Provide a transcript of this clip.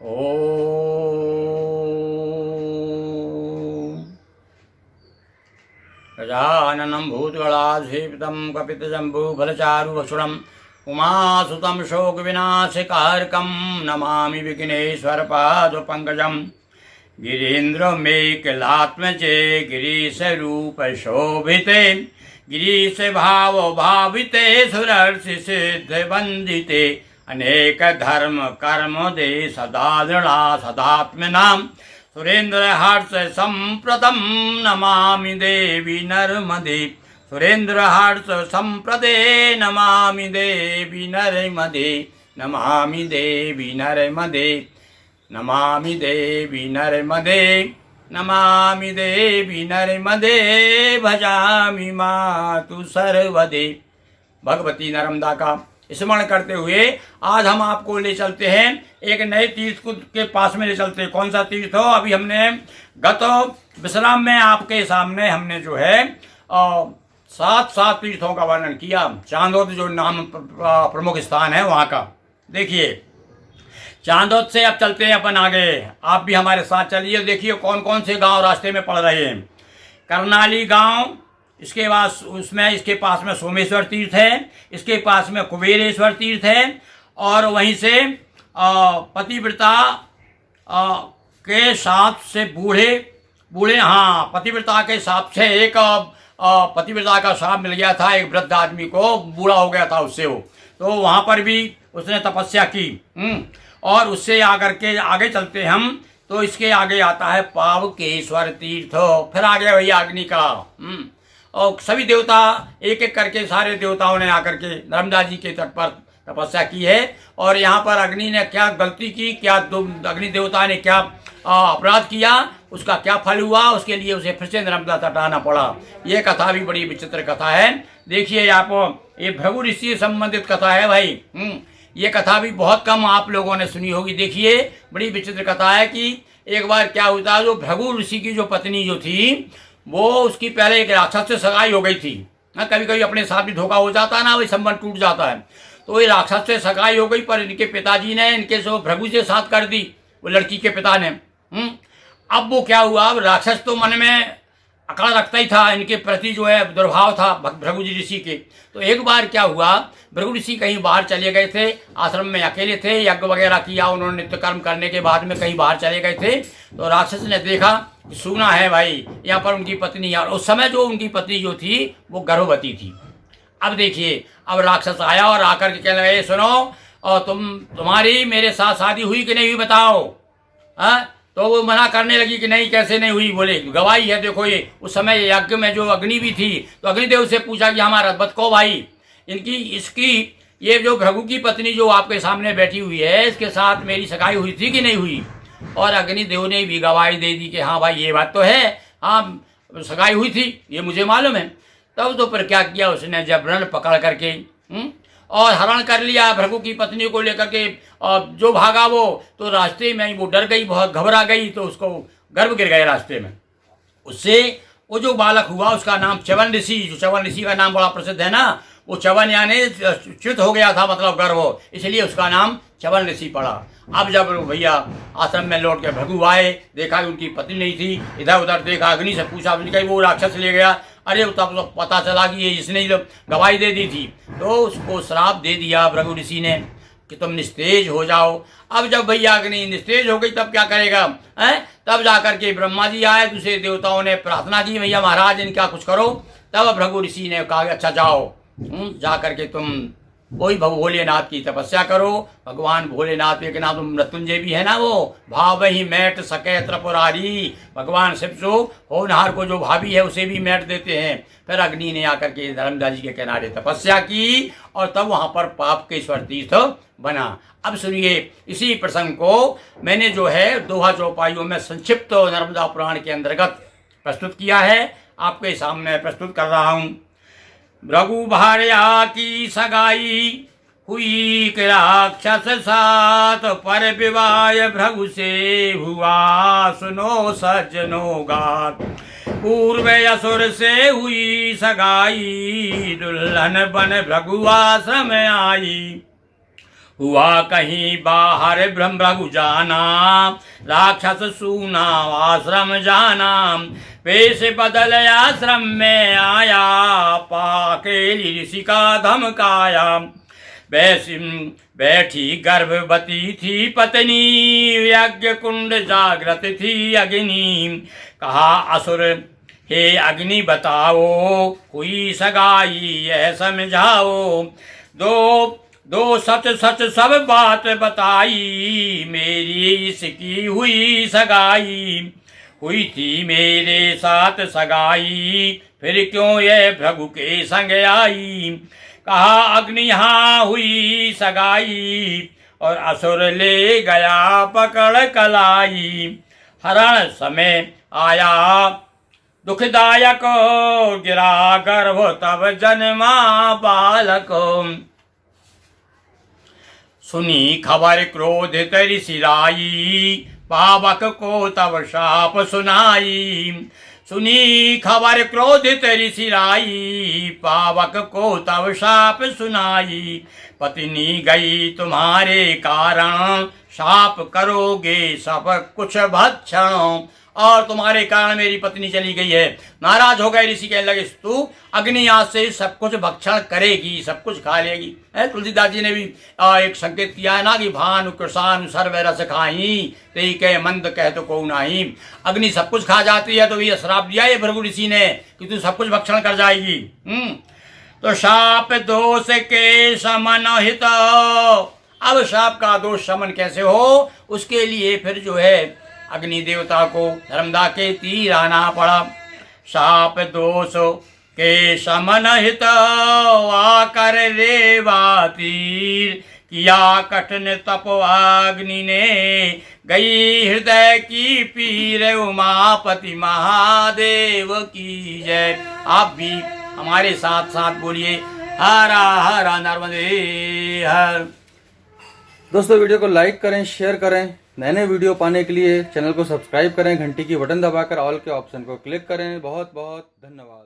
ओम गजाननं भूतगणाधिपतं कपितजम्बूफलचारुभक्षणम् उमासुतं शोकविनाशकारकं नमामि विघ्नेश्वरपादपङ्कजम् गिरीन्द्रमेकलात्मजे गिरीशरूपशोभिते गिरीशभावभाविते सुरर्षिसिद्धवन्दिते अनेक धर्म कर्म दे सदा दृढ़ा सदात्मनां सुरेन्द्रहर्ष संप्रदं नमामि देवी नर्मदे सुरेन्द्रहर्ष संप्रदे नमामि देवी नर्मदे नमामि देवी नर्मदे नमामि देवी नर्मदे नमामि देवी नर्मदे भजामि मातु सर्वदे। भगवती नर्मदा का स्मरण करते हुए आज हम आपको ले चलते हैं एक नए तीर्थ के पास में ले चलते हैं। कौन सा तीर्थ हो? अभी हमने गत विश्राम में आपके सामने हमने जो है 7 तीर्थों का वर्णन किया। चांदोद जो नाम प्रमुख स्थान है वहाँ का। देखिए चांदोद से अब चलते हैं अपन आगे। आप भी हमारे साथ चलिए। देखिए कौन कौन से गांव रास्ते में पड़ रहे हैं। करनाली गांव, इसके बाद उसमें इसके पास में सोमेश्वर तीर्थ है, इसके पास में कुबेरेश्वर तीर्थ है और वहीं से पतिव्रता के साथ से बूढ़े हाँ पतिव्रता के साथ से एक पतिव्रता का शाप मिल गया था एक वृद्ध आदमी को, बूढ़ा हो गया था उससे वो, तो वहाँ पर भी उसने तपस्या की। और उससे आकर के आगे चलते हम तो इसके आगे आता है पावकेश्वर तीर्थ। फिर आ गया भैया अग्नि का। और सभी देवता एक एक करके सारे देवताओं ने आकर के नर्मदा जी के तट पर तपस्या की है। और यहाँ पर अग्नि ने क्या गलती की, क्या अग्नि देवता ने क्या अपराध किया, उसका क्या फल हुआ, उसके लिए उसे फिर से नर्मदा तट आना पड़ा। ये कथा भी बड़ी विचित्र कथा है। देखिए आप, ये भृगु ऋषि से संबंधित कथा है भाई। ये कथा भी बहुत कम आप लोगों ने सुनी होगी। देखिए बड़ी विचित्र कथा है कि एक बार क्या हुआ, जो भृगु ऋषि की जो पत्नी जो थी वो उसकी पहले एक राक्षस से सगाई हो गई थी। कभी कभी अपने साथ भी धोखा हो जाता है ना, वही संबंध टूट जाता है। तो ये राक्षस से सगाई हो गई, पर इनके पिताजी ने इनके से भृगु से साथ कर दी, वो लड़की के पिता ने। अब वो क्या हुआ, राक्षस तो मन में अकड़ रखता ही था, इनके प्रति जो है दुर्भाव था भृगु ऋषि के। तो एक बार क्या हुआ, भृगु ऋषि कहीं बाहर चले गए थे, आश्रम में अकेले थे, यज्ञ वगैरह किया उन्होंने, नित्य कर्म करने के बाद में कहीं बाहर चले गए थे। तो राक्षस ने देखा कि सुना है भाई यहाँ पर उनकी पत्नी, और उस समय जो उनकी पत्नी जो थी वो गर्भवती थी। अब देखिए, अब राक्षस आया और आकर के कहने लगे, सुनो और तुम्हारी मेरे साथ शादी हुई कि नहीं हुई बताओ। तो वो मना करने लगी कि नहीं, कैसे नहीं हुई। बोले गवाही है, देखो ये उस समय यज्ञ में जो अग्नि भी थी, तो अग्निदेव से पूछा कि हमारा बतको भाई इसकी ये जो भृगु की पत्नी जो आपके सामने बैठी हुई है, इसके साथ मेरी सगाई हुई थी कि नहीं हुई। और अग्निदेव ने भी गवाही दे दी कि हाँ भाई ये बात तो है, हाँ सगाई हुई थी, ये मुझे मालूम है। तब तो पर क्या किया उसने, जबरन पकड़ करके और हरण कर लिया भृगु की पत्नी को लेकर के। और जो भागा वो तो रास्ते में ही वो डर गई, बहुत घबरा गई, तो उसको गर्भ गिर गए रास्ते में। उससे वो जो बालक हुआ उसका नाम च्यवन ऋषि, जो च्यवन ऋषि का नाम बड़ा प्रसिद्ध है ना, वो च्यवन यानी च्युत हो गया था, मतलब गर्भ, इसलिए उसका नाम च्यवन ऋषि पड़ा। अब जब भैया आश्रम में लौट के भृगु आए, देखा कि उनकी पत्नी नहीं थी, इधर उधर देखा, अग्नि से पूछा, कहीं वो राक्षस ले गया। अरे तब तो पता चला कि ये इसने ही गवाही दे दी थी। तो उसको श्राप दे दिया भृगु ऋषि ने कि तुम निस्तेज हो जाओ। अब जब भैया अग्नि निस्तेज हो गई तब क्या करेगा, तब जाकर के ब्रह्मा जी आए, दूसरे देवताओं ने प्रार्थना की भैया महाराज इनका कुछ करो। तब भृगु ऋषि ने कहा अच्छा जाओ, जा करके तुम वही भोलेनाथ की तपस्या करो। भगवान भोलेनाथ एक नाम मृत्युंजय भी है ना, वो भाव ही मैट सके त्रिपुरारी, भगवान शिव जो होनहार को जो भाभी है उसे भी मैट देते हैं। फिर अग्नि ने आकर के नर्मदा जी के किनारे तपस्या की और तब वहाँ पर पावकेश्वर तीर्थ बना। अब सुनिए, इसी प्रसंग को मैंने जो है दोहा चौपाइयों में संक्षिप्त नर्मदा पुराण के अंतर्गत प्रस्तुत किया है, आपके सामने प्रस्तुत कर रहा हूँ। भृगु भार्या की सगाई हुई कि राक्षस साथ, पर विवाह भृगु से हुआ सुनो सज्जनों गात। पूर्व असुर से हुई सगाई, दुल्हन बन भृगु आश्रम आई। हुआ कहीं बाहर ब्रह्म भृगु जाना, राक्षस सूना आश्रम जाना, वेश बदल आश्रम में आया, पाके ऋषि का धमकाया। बैठी गर्भवती थी पत्नी, यज्ञ कुंड जागृत थी अग्नि। कहा असुर हे अग्नि बताओ, हुई सगाई यह समझाओ। दो सच सच सब बात बताई, मेरी इसकी हुई सगाई। हुई थी मेरे साथ सगाई, फिर क्यों ये भृगु के संग आई। कहा अग्नि हाँ हुई सगाई, और असुर ले गया पकड़ कलाई। हरण समय आया दुखदायक, गिरा गर्भ तब जन्मा बालक। सुनी खबर क्रोधित ऋषि राई, पावक को तब शाप सुनाई। सुनी खबर क्रोधित ऋषि राई, पावक को तब शाप सुनाई। पत्नी गई तुम्हारे कारण, शाप करोगे सब कुछ भक्षण। और तुम्हारे कारण मेरी पत्नी चली गई है। नाराज हो गए ऋषि, कहने लगे तू अग्नि आज से सब कुछ भक्षण करेगी, सब कुछ खा लेगी। तुलसीदास जी ने भी एक संकेत किया है ना कि भानु कृषानु सर्व रस खाई, तेई कह मंद कह तो को नाही। अग्नि सब कुछ खा जाती है, तो ये श्राप दिया है भृगु ऋषि ने कि तू सब कुछ भक्षण कर जाएगी। तो शाप दोष के समन हित, अब शाप का दोष समन कैसे हो, उसके लिए फिर जो है अग्नि देवता को धर्मदा के तीर आना पड़ा। शाप दोष के समन हित, आकर रेवा तीर, किया कठिन तप अग्नि ने, गई हृदय की पीर, उमापति महादेव की जय। आप भी हमारे साथ साथ बोलिए हरा हरा नर्मदे हर। दोस्तों वीडियो को लाइक करें, शेयर करें। नए नए वीडियो पाने के लिए चैनल को सब्सक्राइब करें, घंटी की बटन दबाकर ऑल के ऑप्शन को क्लिक करें। बहुत बहुत धन्यवाद।